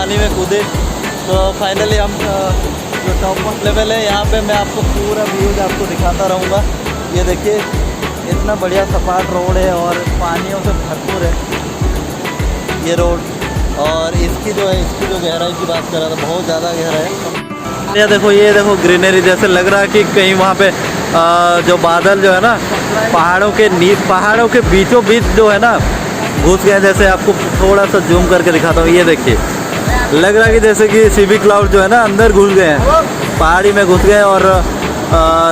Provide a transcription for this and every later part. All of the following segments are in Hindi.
पानी में कूदे। तो फाइनली हम जो टॉप मोस्ट लेवल है यहाँ पे मैं आपको पूरा व्यूज आपको दिखाता रहूँगा। ये देखिए इतना बढ़िया सपाट रोड है और पानियों से भरपूर है ये रोड। और इसकी जो गहराई की बात कर रहा था, बहुत ज़्यादा गहरा है। ये देखो ग्रीनरी, जैसे लग रहा है कि कहीं वहाँ पे जो बादल जो है ना पहाड़ों के बीचों बीच जो है ना घुस गए। जैसे आपको थोड़ा सा जूम करके दिखाता हूँ, ये देखिए लग रहा है कि जैसे कि सीबी क्लाउड जो है ना अंदर घुस गए हैं, पहाड़ी में घुस गए और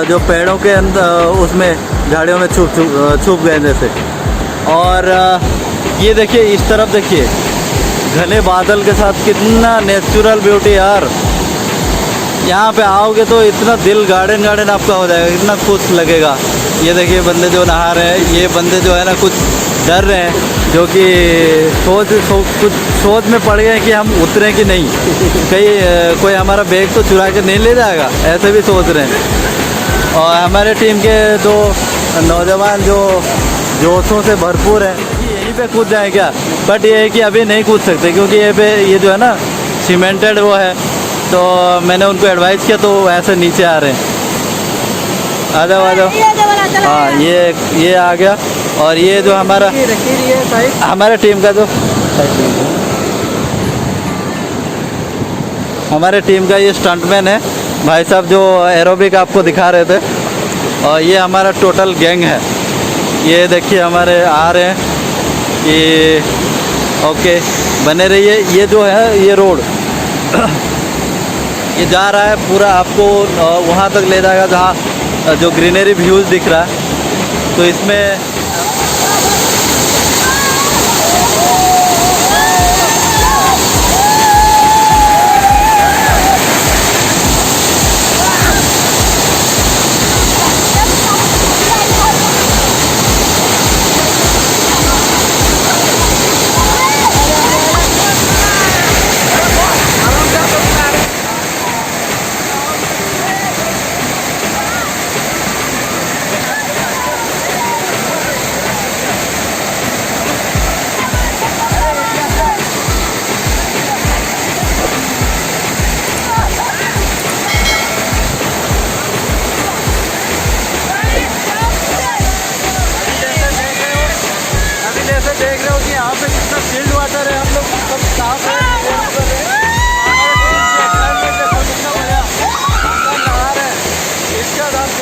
जो पेड़ों के अंदर उसमें झाड़ियों में छुप गए जैसे। और ये देखिए इस तरफ देखिए घने बादल के साथ कितना नेचुरल ब्यूटी यार। यहाँ पे आओगे तो इतना दिल गार्डन आपका हो जाएगा, इतना खुश लगेगा। ये देखिए बंदे जो नहा रहे हैं, ये बंदे जो है ना कुछ डर रहे हैं, जो कि कुछ सोच में पड़ गए कि हम उतरें कि नहीं, कहीं कोई हमारा बैग तो चुरा के नहीं ले जाएगा, ऐसे भी सोच रहे हैं। और हमारे टीम के दो नौजवान जो जोशों से भरपूर हैं, यहीं पे कूद जाए क्या, बट ये है कि अभी नहीं कूद सकते क्योंकि ये जो है ना सीमेंटेड वो है। तो मैंने उनको एडवाइस किया तो ऐसे नीचे आ रहे हैं। आ जाओ। हाँ ये आ गया। और ये जो हमारे टीम का हमारे टीम का ये स्टंटमैन है भाई साहब, जो एरोबिक आपको दिखा रहे थे। और ये हमारा टोटल गैंग है। ये देखिए हमारे आ रहे हैं कि ओके बने रहिए। ये जो है ये रोड ये जा रहा है पूरा, आपको वहाँ तक ले जाएगा जहाँ जो ग्रीनरी व्यूज़ दिख रहा है। तो इसमें